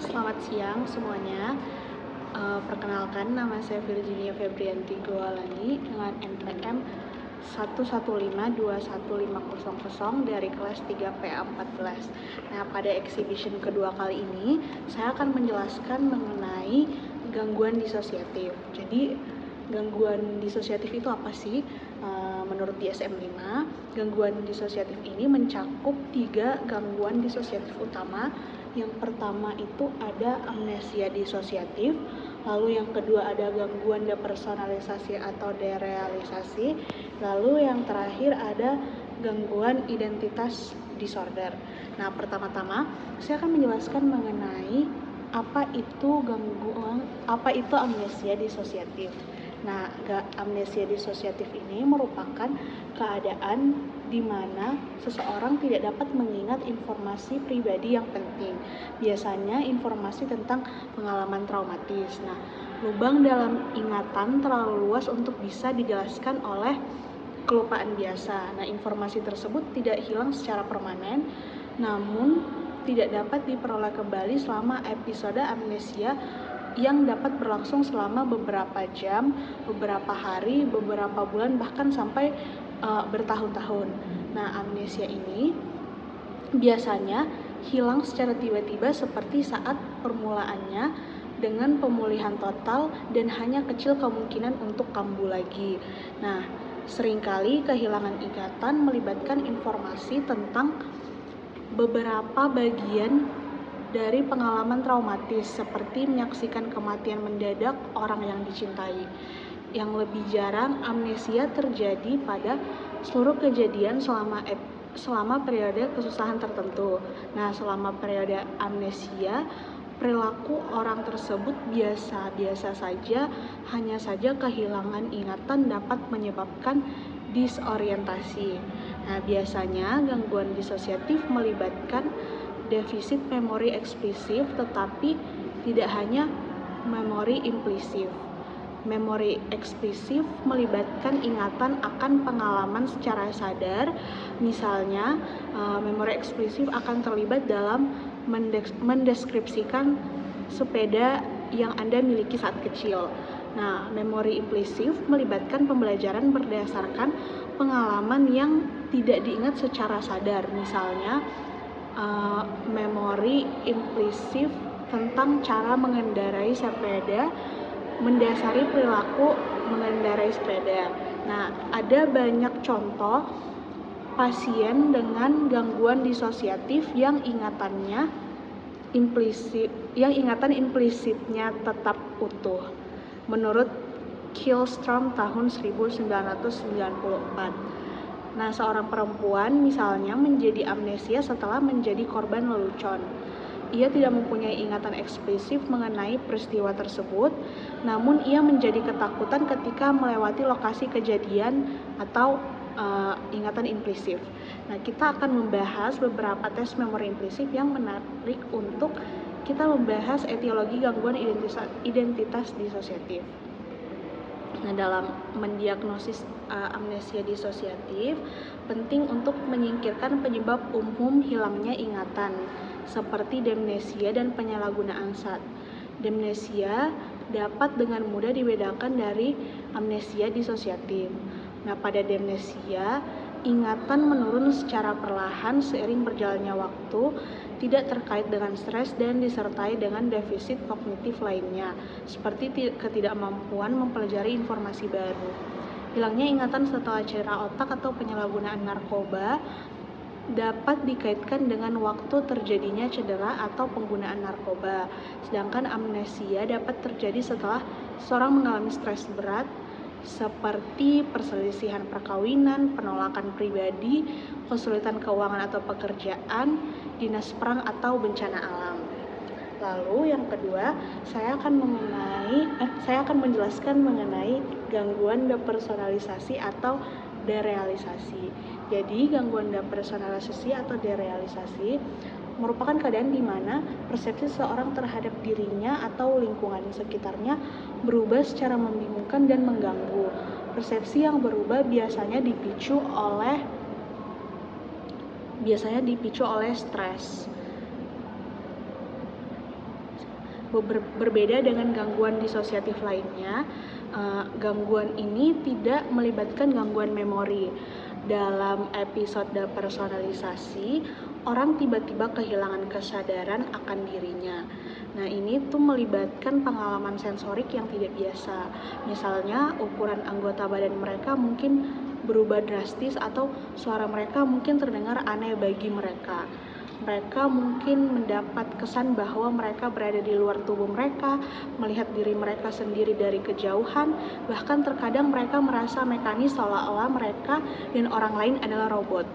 Selamat siang semuanya. Perkenalkan, nama saya Virginia Febrianti Goalani dengan NPM 115215000 dari kelas 3PA14. Nah, pada exhibition kedua kali ini, saya akan menjelaskan mengenai gangguan disosiatif. Jadi, gangguan disosiatif itu apa sih? Menurut DSM-5, gangguan disosiatif ini mencakup 3 gangguan disosiatif utama. Yang pertama itu ada amnesia disosiatif, lalu yang kedua ada gangguan depersonalisasi atau derealisasi, lalu yang terakhir ada gangguan identitas disorder. Nah, pertama-tama saya akan menjelaskan mengenai apa itu amnesia disosiatif. Nah, amnesia disosiatif ini merupakan keadaan di mana seseorang tidak dapat mengingat informasi pribadi yang penting. Biasanya informasi tentang pengalaman traumatis. Nah, lubang dalam ingatan terlalu luas untuk bisa dijelaskan oleh kelupaan biasa. Nah, informasi tersebut tidak hilang secara permanen, namun tidak dapat diperoleh kembali selama episode amnesia yang dapat berlangsung selama beberapa jam, beberapa hari, beberapa bulan, bahkan sampai bertahun-tahun. Nah, amnesia ini biasanya hilang secara tiba-tiba seperti saat permulaannya dengan pemulihan total dan hanya kecil kemungkinan untuk kambuh lagi. Nah, seringkali kehilangan ingatan melibatkan informasi tentang beberapa bagian dari pengalaman traumatis seperti menyaksikan kematian mendadak orang yang dicintai. Yang lebih jarang, amnesia terjadi pada seluruh kejadian selama periode kesusahan tertentu. Nah, selama periode amnesia, perilaku orang tersebut biasa-biasa saja, hanya saja kehilangan ingatan dapat menyebabkan disorientasi. Nah, biasanya gangguan disosiatif melibatkan defisit memori eksplisif, tetapi tidak hanya memori implisif. Memori eksplisif melibatkan ingatan akan pengalaman secara sadar. Misalnya, memori eksplisif akan terlibat dalam mendeskripsikan sepeda yang Anda miliki saat kecil. Nah, memori implisif melibatkan pembelajaran berdasarkan pengalaman yang tidak diingat secara sadar. Misalnya, memori implisif tentang cara mengendarai sepeda mendasari perilaku mengendarai sepeda. Nah, ada banyak contoh pasien dengan gangguan disosiatif yang ingatan implisitnya tetap utuh. Menurut Killstrom tahun 1994. Nah, seorang perempuan misalnya menjadi amnesia setelah menjadi korban lelucon. Ia tidak mempunyai ingatan eksplisif mengenai peristiwa tersebut, namun ia menjadi ketakutan ketika melewati lokasi kejadian atau ingatan implisif. Nah, kita akan membahas beberapa tes memori implisif yang menarik untuk kita membahas etiologi gangguan identitas disosiatif. Nah, dalam mendiagnosis amnesia disosiatif, penting untuk menyingkirkan penyebab umum hilangnya ingatan, seperti demensia dan penyalahgunaan zat. Demensia dapat dengan mudah dibedakan dari amnesia disosiatif. Nah, pada demensia, ingatan menurun secara perlahan seiring berjalannya waktu, tidak terkait dengan stres dan disertai dengan defisit kognitif lainnya, seperti ketidakmampuan mempelajari informasi baru. Hilangnya ingatan setelah cedera otak atau penyalahgunaan narkoba dapat dikaitkan dengan waktu terjadinya cedera atau penggunaan narkoba. Sedangkan amnesia dapat terjadi setelah seorang mengalami stres berat, seperti perselisihan perkawinan, penolakan pribadi, kesulitan keuangan atau pekerjaan, dinas perang atau bencana alam. Lalu yang kedua, saya akan menjelaskan mengenai gangguan depersonalisasi atau derealisasi. Jadi, gangguan depersonalisasi atau derealisasi merupakan keadaan di mana persepsi seseorang terhadap dirinya atau lingkungan sekitarnya berubah secara membingungkan dan mengganggu. Persepsi yang berubah biasanya dipicu oleh stres. Berbeda dengan gangguan disosiatif lainnya, gangguan ini tidak melibatkan gangguan memori. Dalam episode personalisasi, orang tiba-tiba kehilangan kesadaran akan dirinya. Nah, ini tuh melibatkan pengalaman sensorik yang tidak biasa. Misalnya, ukuran anggota badan mereka mungkin berubah drastis atau suara mereka mungkin terdengar aneh bagi mereka. Mereka mungkin mendapat kesan bahwa mereka berada di luar tubuh mereka, melihat diri mereka sendiri dari kejauhan, bahkan terkadang mereka merasa mekanis seolah-olah mereka dan orang lain adalah robot.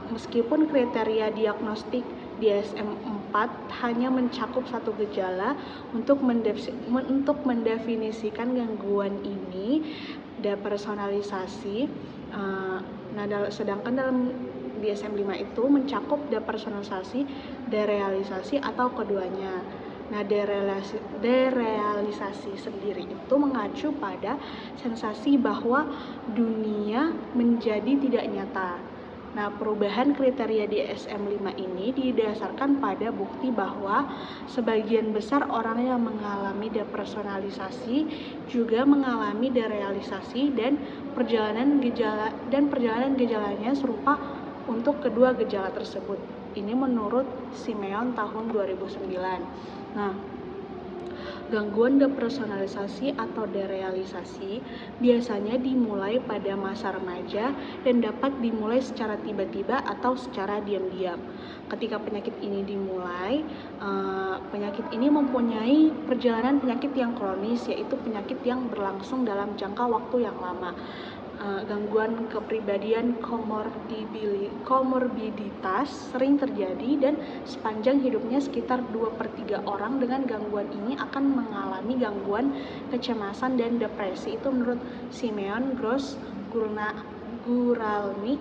Meskipun kriteria diagnostik DSM-4 hanya mencakup satu gejala untuk mendefinisikan gangguan ini, depersonalisasi. Sedangkan dalam DSM-5 itu mencakup depersonalisasi, derealisasi atau keduanya. Nah, derealisasi sendiri itu mengacu pada sensasi bahwa dunia menjadi tidak nyata. Nah, perubahan kriteria DSM-5 ini didasarkan pada bukti bahwa sebagian besar orang yang mengalami depersonalisasi juga mengalami derealisasi dan perjalanan gejalanya serupa untuk kedua gejala tersebut. Ini menurut Simeon tahun 2009. Nah, gangguan depersonalisasi atau derealisasi biasanya dimulai pada masa remaja dan dapat dimulai secara tiba-tiba atau secara diam-diam. Ketika penyakit ini dimulai, penyakit ini mempunyai perjalanan penyakit yang kronis, yaitu penyakit yang berlangsung dalam jangka waktu yang lama. Gangguan kepribadian komorbiditas sering terjadi dan sepanjang hidupnya sekitar 2/3 orang dengan gangguan ini akan mengalami gangguan kecemasan dan depresi. Itu menurut Simeon Gross Guralnick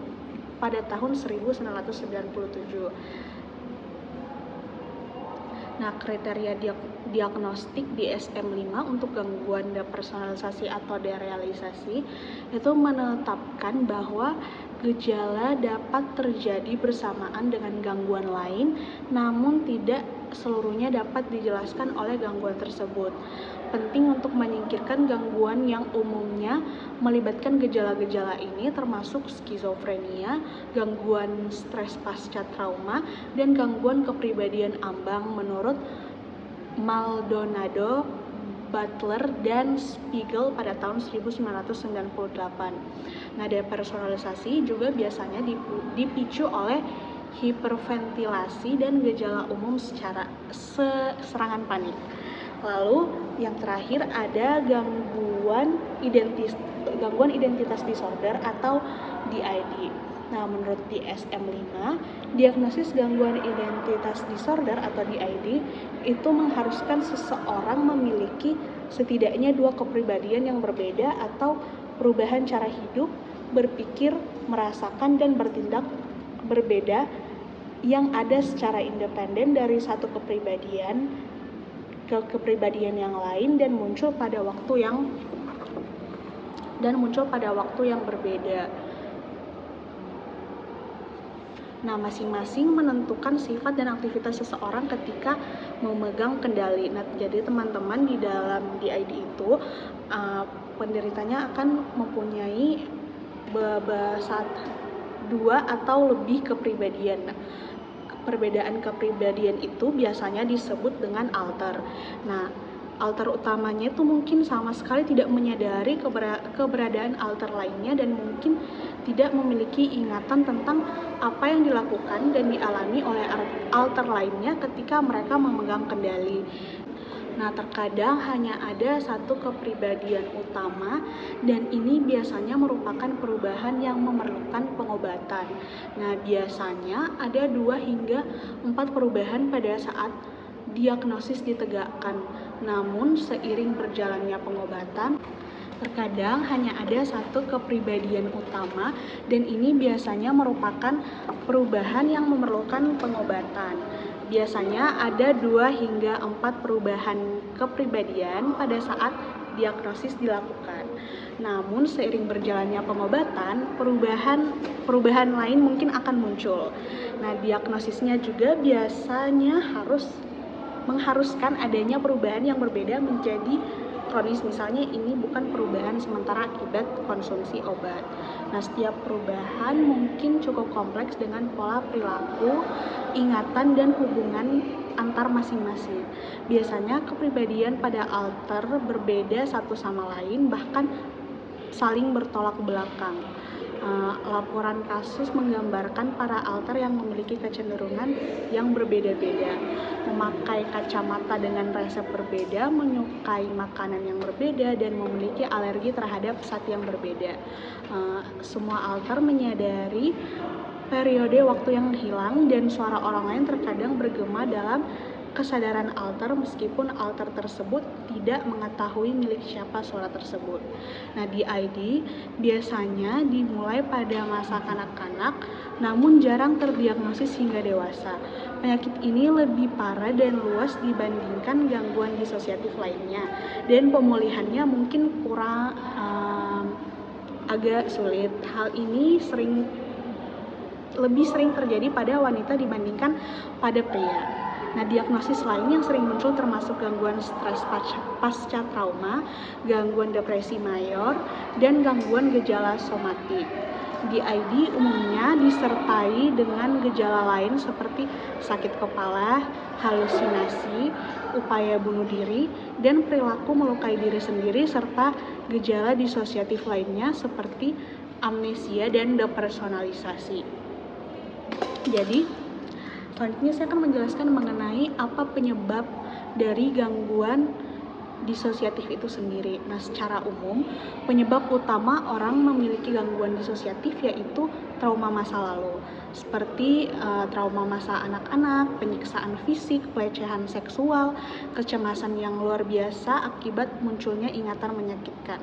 pada tahun 1997. Nah, kriteria diagnostik DSM-5 untuk gangguan depersonalisasi atau derealisasi itu menetapkan bahwa gejala dapat terjadi bersamaan dengan gangguan lain, namun tidak seluruhnya dapat dijelaskan oleh gangguan tersebut. Penting untuk menyingkirkan gangguan yang umumnya melibatkan gejala-gejala ini termasuk skizofrenia, gangguan stres pasca trauma, dan gangguan kepribadian ambang menurut Maldonado, Butler, dan Spiegel pada tahun 1998. Nah, depersonalisasi juga biasanya dipicu oleh hiperventilasi dan gejala umum secara serangan panik. Lalu yang terakhir ada gangguan identitas disorder atau DID. Nah, menurut DSM-5, diagnosis gangguan identitas disorder atau DID itu mengharuskan seseorang memiliki setidaknya 2 kepribadian yang berbeda atau perubahan cara hidup, berpikir, merasakan, dan bertindak berbeda yang ada secara independen dari satu kepribadian ke kepribadian yang lain dan muncul pada waktu yang berbeda. Nah, masing-masing menentukan sifat dan aktivitas seseorang ketika memegang kendali. Nah, jadi teman-teman di dalam DID itu penderitanya akan mempunyai dua atau lebih kepribadian. Perbedaan kepribadian itu biasanya disebut dengan alter. Nah, alter utamanya itu mungkin sama sekali tidak menyadari keberadaan alter lainnya dan mungkin tidak memiliki ingatan tentang apa yang dilakukan dan dialami oleh alter lainnya ketika mereka memegang kendali. Nah, terkadang hanya ada satu kepribadian utama dan ini biasanya merupakan perubahan yang memerlukan pengobatan. Nah, biasanya ada 2 hingga 4 perubahan pada saat diagnosis ditegakkan. Namun, seiring berjalannya pengobatan, terkadang hanya ada satu kepribadian utama dan ini biasanya merupakan perubahan yang memerlukan pengobatan. Biasanya ada 2 hingga 4 perubahan kepribadian pada saat diagnosis dilakukan. Namun seiring berjalannya pengobatan, perubahan lain mungkin akan muncul. Nah, diagnosisnya juga biasanya harus mengharuskan adanya perubahan yang berbeda menjadi kronis. Misalnya ini bukan perubahan sementara akibat konsumsi obat. Nah, setiap perubahan mungkin cukup kompleks dengan pola perilaku, ingatan, dan hubungan antar masing-masing. Biasanya kepribadian pada alter berbeda satu sama lain, bahkan saling bertolak belakang. Laporan kasus menggambarkan para alter yang memiliki kecenderungan yang berbeda-beda, memakai kacamata dengan resep berbeda, menyukai makanan yang berbeda, dan memiliki alergi terhadap zat yang berbeda. Semua alter menyadari periode waktu yang hilang dan suara orang lain terkadang bergema dalam kesadaran alter meskipun alter tersebut tidak mengetahui milik siapa suara tersebut. Nah, DID biasanya dimulai pada masa kanak-kanak namun jarang terdiagnosis hingga dewasa. Penyakit ini lebih parah dan luas dibandingkan gangguan disosiatif lainnya dan pemulihannya mungkin kurang agak sulit. Hal ini lebih sering terjadi pada wanita dibandingkan pada pria. Nah, diagnosis lain yang sering muncul termasuk gangguan stres pasca trauma, gangguan depresi mayor, dan gangguan gejala somatik. DID umumnya disertai dengan gejala lain seperti sakit kepala, halusinasi, upaya bunuh diri, dan perilaku melukai diri sendiri serta gejala disosiatif lainnya seperti amnesia dan depersonalisasi. Jadi, selanjutnya saya akan menjelaskan mengenai apa penyebab dari gangguan disosiatif itu sendiri. Nah, secara umum, penyebab utama orang memiliki gangguan disosiatif yaitu trauma masa lalu, seperti trauma masa anak-anak, penyiksaan fisik, pelecehan seksual, kecemasan yang luar biasa akibat munculnya ingatan menyakitkan.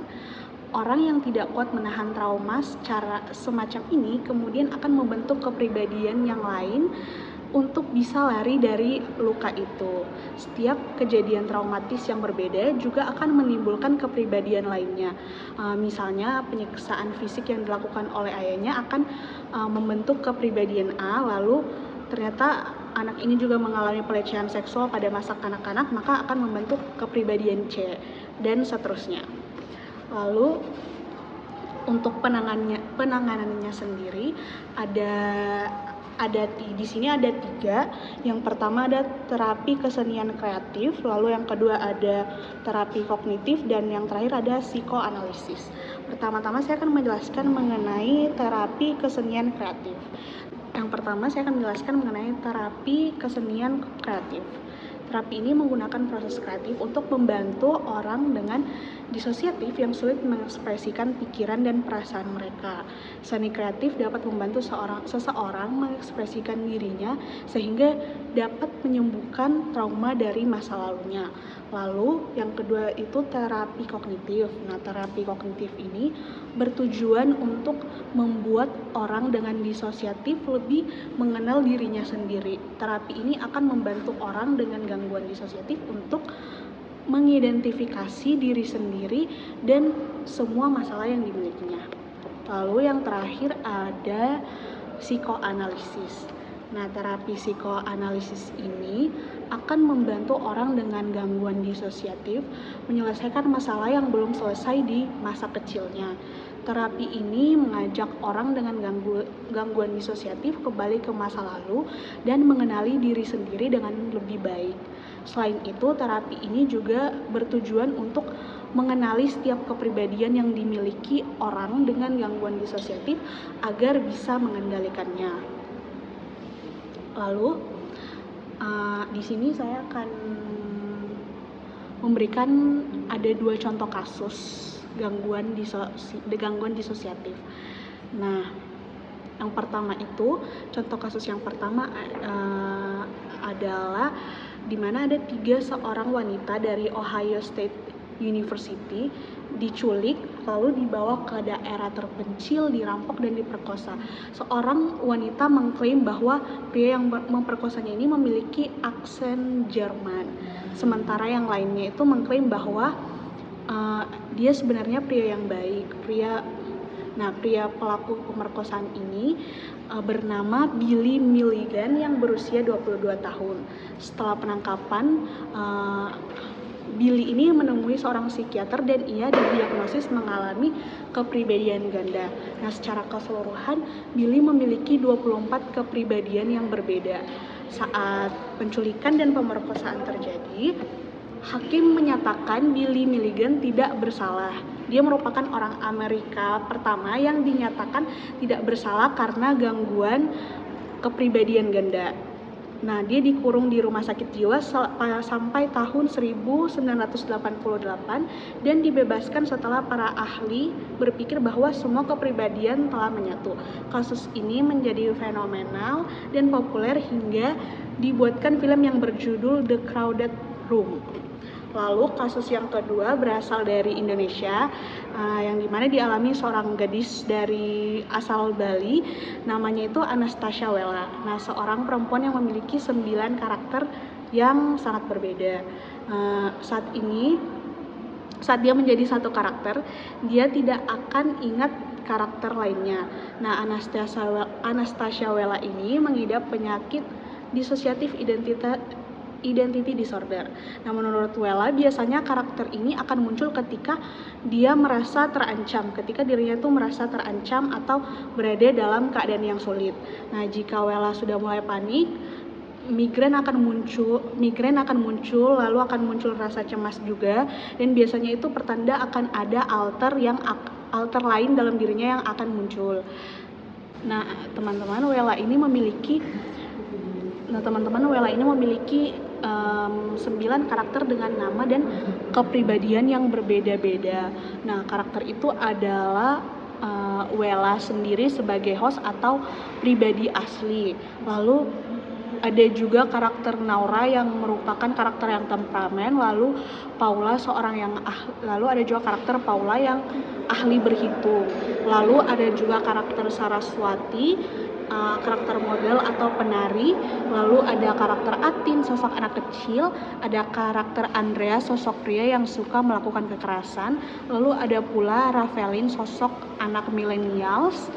Orang yang tidak kuat menahan trauma secara semacam ini kemudian akan membentuk kepribadian yang lain untuk bisa lari dari luka itu. Setiap kejadian traumatis yang berbeda juga akan menimbulkan kepribadian lainnya. Misalnya penyiksaan fisik yang dilakukan oleh ayahnya akan membentuk kepribadian A, lalu ternyata anak ini juga mengalami pelecehan seksual pada masa kanak-kanak, maka akan membentuk kepribadian C, dan seterusnya. Lalu untuk penanganannya sendiri di sini ada 3. Yang pertama ada terapi kesenian kreatif, lalu yang kedua ada terapi kognitif, dan yang terakhir ada psikoanalisis. Pertama-tama saya akan menjelaskan mengenai terapi kesenian kreatif. Yang pertama saya akan menjelaskan mengenai terapi kesenian kreatif. Terapi ini menggunakan proses kreatif untuk membantu orang dengan disosiatif yang sulit mengekspresikan pikiran dan perasaan mereka. Seni kreatif dapat membantu seseorang mengekspresikan dirinya sehingga dapat menyembuhkan trauma dari masa lalunya. Lalu yang kedua itu terapi kognitif. Nah, terapi kognitif ini bertujuan untuk membuat orang dengan disosiatif lebih mengenal dirinya sendiri. Terapi ini akan membantu orang dengan gangguan disosiatif untuk mengidentifikasi diri sendiri dan semua masalah yang dimilikinya. Lalu yang terakhir ada psikoanalisis. Nah, terapi psikoanalisis ini akan membantu orang dengan gangguan disosiatif menyelesaikan masalah yang belum selesai di masa kecilnya. Terapi ini mengajak orang dengan gangguan disosiatif kembali ke masa lalu dan mengenali diri sendiri dengan lebih baik. Selain itu, terapi ini juga bertujuan untuk mengenali setiap kepribadian yang dimiliki orang dengan gangguan disosiatif agar bisa mengendalikannya. Lalu, di sini saya akan memberikan ada 2 contoh kasus gangguan disosiatif. Nah, yang pertama itu, contoh kasus yang pertama adalah di mana ada 3 seorang wanita dari Ohio State University diculik lalu dibawa ke daerah terpencil, dirampok dan diperkosa. Seorang wanita mengklaim bahwa pria yang memperkosanya ini memiliki aksen Jerman, sementara yang lainnya itu mengklaim bahwa dia sebenarnya pria yang baik, pria Nah, pria pelaku pemerkosaan ini bernama Billy Milligan yang berusia 22 tahun. Setelah penangkapan, Billy ini menemui seorang psikiater dan ia didiagnosis mengalami kepribadian ganda. Nah, secara keseluruhan, Billy memiliki 24 kepribadian yang berbeda. Saat penculikan dan pemerkosaan terjadi, hakim menyatakan Billy Milligan tidak bersalah. Dia merupakan orang Amerika pertama yang dinyatakan tidak bersalah karena gangguan kepribadian ganda. Nah, dia dikurung di rumah sakit jiwa sampai tahun 1988 dan dibebaskan setelah para ahli berpikir bahwa semua kepribadian telah menyatu. Kasus ini menjadi fenomenal dan populer hingga dibuatkan film yang berjudul The Crowded Room. Lalu kasus yang kedua berasal dari Indonesia, yang dimana dialami seorang gadis dari asal Bali, namanya itu Anastasia Wella. Nah, seorang perempuan yang memiliki 9 karakter yang sangat berbeda. Saat dia menjadi satu karakter, dia tidak akan ingat karakter lainnya. Nah, Anastasia Wella ini mengidap penyakit disosiatif identity disorder. Nah, menurut Wella, biasanya karakter ini akan muncul ketika dia merasa terancam, ketika dirinya tuh merasa terancam atau berada dalam keadaan yang sulit. Nah, jika Wella sudah mulai panik, migrain akan muncul, lalu akan muncul rasa cemas juga, dan biasanya itu pertanda akan ada alter lain dalam dirinya yang akan muncul. Nah, teman-teman, Wella ini memiliki 9 karakter dengan nama dan kepribadian yang berbeda-beda. Nah, karakter itu adalah Wella sendiri sebagai host atau pribadi asli. Lalu ada juga karakter Naura yang merupakan karakter yang temperamen, lalu ada juga karakter Paula yang ahli berhitung. Lalu ada juga karakter Saraswati, karakter model atau penari. Lalu ada karakter Atin, sosok anak kecil. Ada karakter Andrea, sosok pria yang suka melakukan kekerasan. Lalu ada pula Ravelin, sosok anak millennials.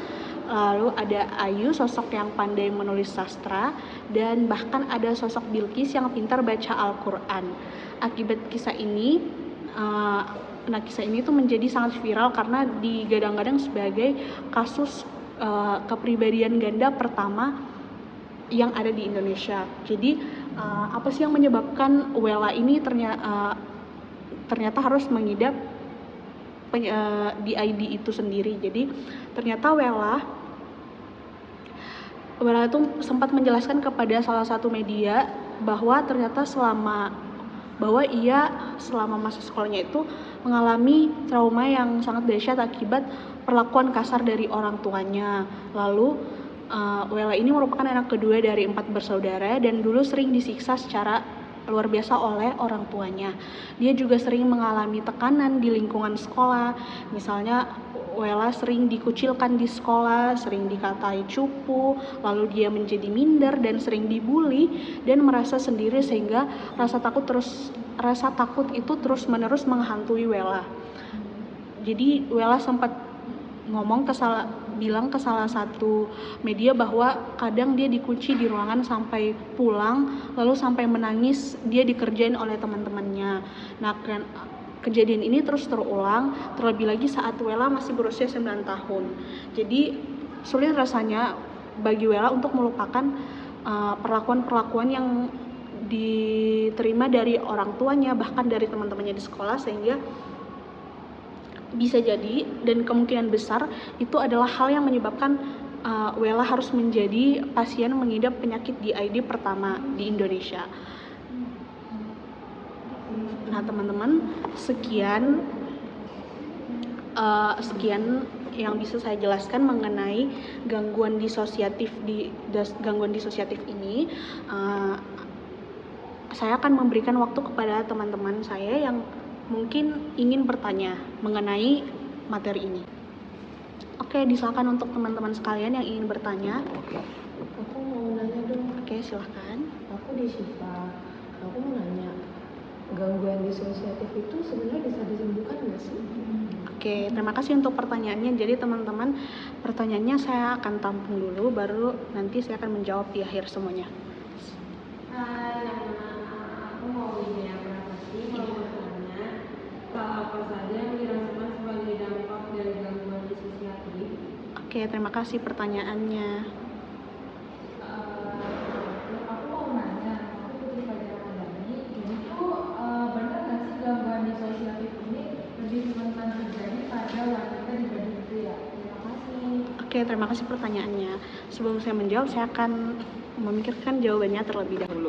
Lalu ada Ayu, sosok yang pandai menulis sastra. Dan bahkan ada sosok Bilqis yang pintar baca Al-Quran. Akibat kisah ini tuh menjadi sangat viral karena digadang-gadang sebagai kasus kepribadian ganda pertama yang ada di Indonesia. Jadi apa sih yang menyebabkan Wella ini ternyata harus mengidap DID itu sendiri. Jadi ternyata Wella itu sempat menjelaskan kepada salah satu media bahwa ternyata selama masa sekolahnya itu mengalami trauma yang sangat dahsyat akibat perlakuan kasar dari orang tuanya. Lalu Wella ini merupakan anak kedua dari 4 bersaudara dan dulu sering disiksa secara luar biasa oleh orang tuanya. Dia juga sering mengalami tekanan di lingkungan sekolah. Misalnya Wella sering dikucilkan di sekolah, sering dikatai cupu, lalu dia menjadi minder dan sering dibully dan merasa sendiri sehingga rasa takut itu terus-menerus menghantui Wella. Jadi Wella sempat bilang ke salah satu media bahwa kadang dia dikunci di ruangan sampai pulang, lalu sampai menangis dia dikerjain oleh teman-temannya. Nah, kejadian ini terus terulang, terlebih lagi saat Wella masih berusia 9 tahun. Jadi sulit rasanya bagi Wella untuk melupakan perlakuan-perlakuan yang diterima dari orang tuanya, bahkan dari teman-temannya di sekolah, sehingga bisa jadi dan kemungkinan besar itu adalah hal yang menyebabkan Wella harus menjadi pasien mengidap penyakit DID pertama di Indonesia. Nah, teman-teman, sekian yang bisa saya jelaskan mengenai gangguan disosiatif ini. Saya akan memberikan waktu kepada teman-teman saya yang mungkin ingin bertanya mengenai materi ini. Oke, disilakan untuk teman-teman sekalian yang ingin bertanya. Aku mau nanya dong. Oke, silahkan. Aku di Syifa. Aku mau nanya, gangguan disosiatif itu sebenarnya bisa disembuhkan nggak sih? Oke, terima kasih untuk pertanyaannya. Jadi teman-teman, pertanyaannya saya akan tampung dulu, baru nanti saya akan menjawab di akhir semuanya. Hai, aku mau Widya Prasasti, mau bertanya apa saja yang dirasakan sebagai dampak dari gangguan disosiatif? Oke, terima kasih pertanyaannya. Aku mau nanya, aku Putri Fajar Ramadhani, jadi tuh benar nggak sih gangguan disosiatif ini lebih rentan terjadi pada wanita dibanding pria? Terima kasih. Oke, terima kasih pertanyaannya. Sebelum saya menjawab, saya akan memikirkan jawabannya terlebih dahulu.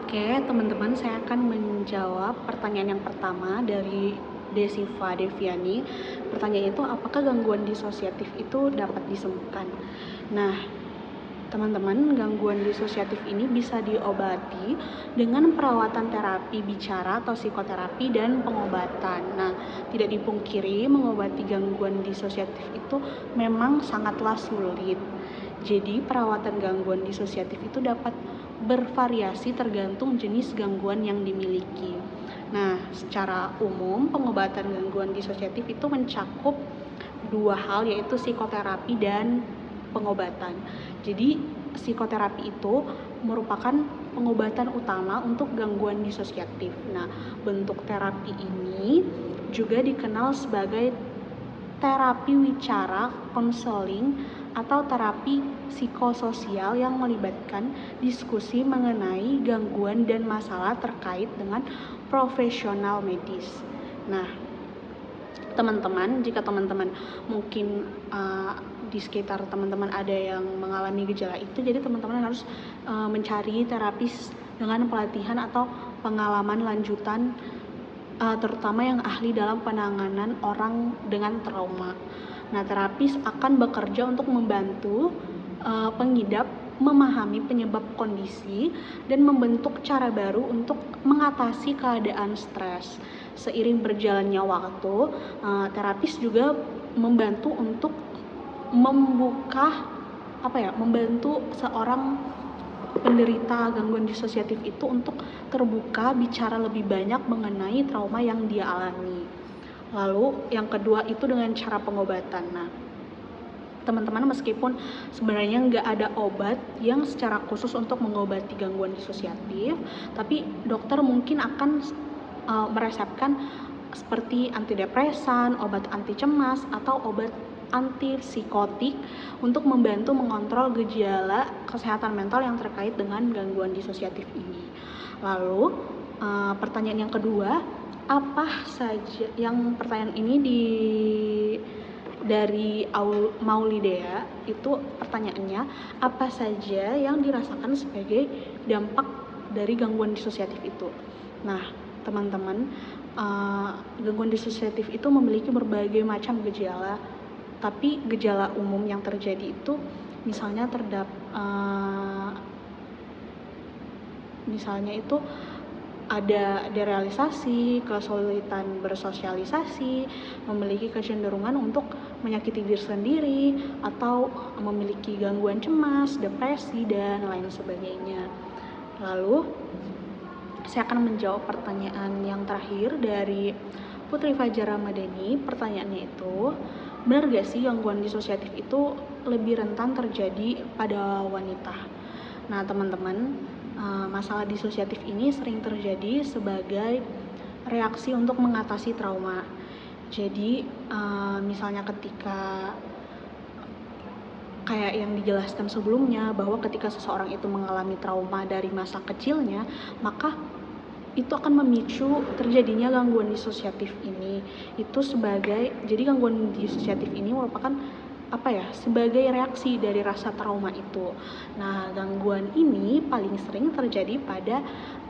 Oke, teman-teman, saya akan menjawab pertanyaan yang pertama dari Desiva Deviani. Pertanyaannya itu, apakah gangguan disosiatif itu dapat disembuhkan? Nah, teman-teman, gangguan disosiatif ini bisa diobati dengan perawatan terapi bicara atau psikoterapi dan pengobatan. Nah, tidak dipungkiri mengobati gangguan disosiatif itu memang sangatlah sulit. Jadi, perawatan gangguan disosiatif itu dapat bervariasi tergantung jenis gangguan yang dimiliki. Nah, secara umum pengobatan gangguan disosiatif itu mencakup dua hal, yaitu psikoterapi dan pengobatan. Jadi psikoterapi itu merupakan pengobatan utama untuk gangguan disosiatif. Nah, bentuk terapi ini juga dikenal sebagai terapi wicara, konseling, atau terapi psikososial yang melibatkan diskusi mengenai gangguan dan masalah terkait dengan profesional medis. Nah, teman-teman, jika teman-teman mungkin di sekitar teman-teman ada yang mengalami gejala itu, jadi teman-teman harus mencari terapis dengan pelatihan atau pengalaman lanjutan, terutama yang ahli dalam penanganan orang dengan trauma. Nah, terapis akan bekerja untuk membantu pengidap memahami penyebab kondisi dan membentuk cara baru untuk mengatasi keadaan stres. Seiring berjalannya waktu, terapis juga membantu untuk membantu seorang penderita gangguan disosiatif itu untuk terbuka bicara lebih banyak mengenai trauma yang dia alami. Lalu yang kedua itu dengan cara pengobatan. Nah, teman-teman, meskipun sebenarnya nggak ada obat yang secara khusus untuk mengobati gangguan disosiatif, tapi dokter mungkin akan meresepkan seperti antidepresan, obat anti cemas, atau obat antipsikotik untuk membantu mengontrol gejala kesehatan mental yang terkait dengan gangguan disosiatif ini. Lalu pertanyaan yang kedua, apa saja, yang pertanyaan ini dari Maulidea, itu pertanyaannya, apa saja yang dirasakan sebagai dampak dari gangguan disosiatif itu? Nah, teman-teman, gangguan disosiatif itu memiliki berbagai macam gejala, tapi gejala umum yang terjadi itu misalnya ada derealisasi, kesulitan bersosialisasi, memiliki kecenderungan untuk menyakiti diri sendiri, atau memiliki gangguan cemas, depresi, dan lain sebagainya. Lalu, saya akan menjawab pertanyaan yang terakhir dari Putri Fajar Ramadhani. Pertanyaannya itu, benar gak sih gangguan disosiatif itu lebih rentan terjadi pada wanita? Nah, teman-teman, masalah disosiatif ini sering terjadi sebagai reaksi untuk mengatasi trauma. Jadi, misalnya ketika kayak yang dijelaskan sebelumnya, bahwa ketika seseorang itu mengalami trauma dari masa kecilnya, maka itu akan memicu terjadinya gangguan disosiatif ini. Jadi gangguan disosiatif ini merupakan sebagai reaksi dari rasa trauma itu. Nah, gangguan ini paling sering terjadi pada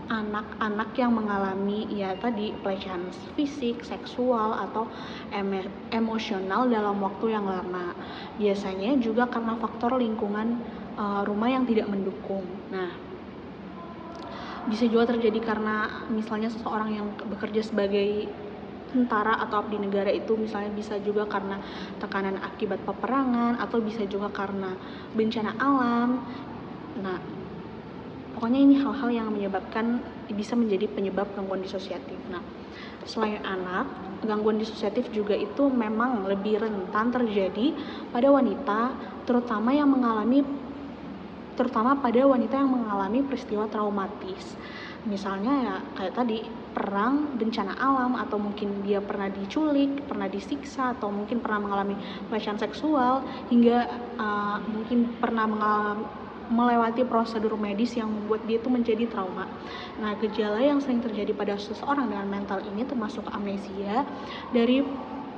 anak-anak yang mengalami pelecehan fisik, seksual, atau emosional dalam waktu yang lama. Biasanya juga karena faktor lingkungan rumah yang tidak mendukung. Nah, bisa juga terjadi karena misalnya seseorang yang bekerja sebagai tentara atau abdi negara itu misalnya bisa juga karena tekanan akibat peperangan, atau bisa juga karena bencana alam. Nah, pokoknya ini hal-hal yang bisa menjadi penyebab gangguan disosiatif. Nah, selain anak, gangguan disosiatif juga itu memang lebih rentan terjadi pada wanita, terutama pada wanita yang mengalami peristiwa traumatis. Misalnya kayak tadi, perang, bencana alam, atau mungkin dia pernah diculik, pernah disiksa, atau mungkin pernah mengalami pelecehan seksual, hingga mungkin pernah melewati prosedur medis yang membuat dia itu menjadi trauma. Nah, gejala yang sering terjadi pada seseorang dengan mental ini termasuk amnesia dari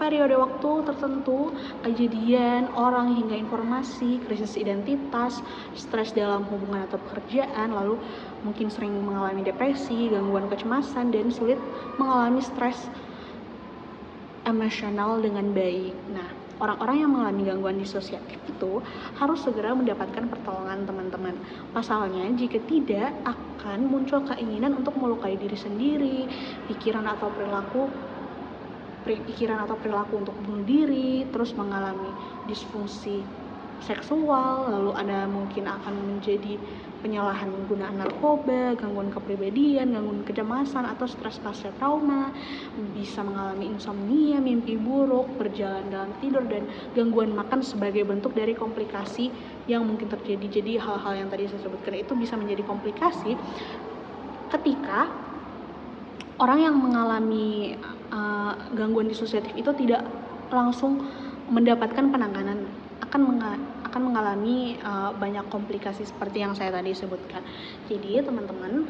periode waktu tertentu, kejadian, orang, hingga informasi, krisis identitas, stres dalam hubungan atau pekerjaan, lalu mungkin sering mengalami depresi, gangguan kecemasan, dan sulit mengalami stres emosional dengan baik. Nah, orang-orang yang mengalami gangguan disosiatif itu harus segera mendapatkan pertolongan teman-teman. Pasalnya, jika tidak, akan muncul keinginan untuk melukai diri sendiri, pikiran atau perilaku untuk bunuh diri, terus mengalami disfungsi seksual, lalu ada mungkin akan menjadi penyalahgunaan narkoba, gangguan kepribadian, gangguan kecemasan, atau stres pasca trauma, bisa mengalami insomnia, mimpi buruk, berjalan dalam tidur, dan gangguan makan sebagai bentuk dari komplikasi yang mungkin terjadi. Jadi hal-hal yang tadi saya sebutkan itu bisa menjadi komplikasi ketika orang yang mengalami gangguan disosiatif itu tidak langsung mendapatkan penanganan, akan mengalami banyak komplikasi seperti yang saya tadi sebutkan. Jadi teman-teman,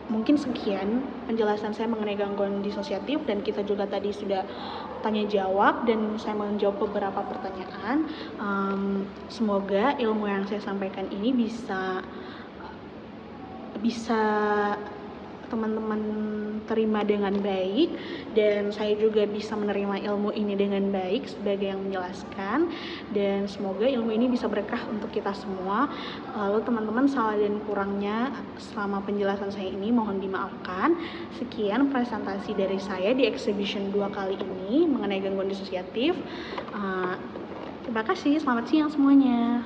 mungkin sekian penjelasan saya mengenai gangguan disosiatif, dan kita juga tadi sudah tanya jawab dan saya menjawab beberapa pertanyaan. Semoga ilmu yang saya sampaikan ini bisa teman-teman terima dengan baik, dan saya juga bisa menerima ilmu ini dengan baik sebagai yang menjelaskan, dan semoga ilmu ini bisa berkah untuk kita semua. Lalu teman-teman, salah dan kurangnya selama penjelasan saya ini mohon dimaafkan. Sekian presentasi dari saya di exhibition 2 kali ini mengenai gangguan disosiatif. Terima kasih, selamat siang semuanya.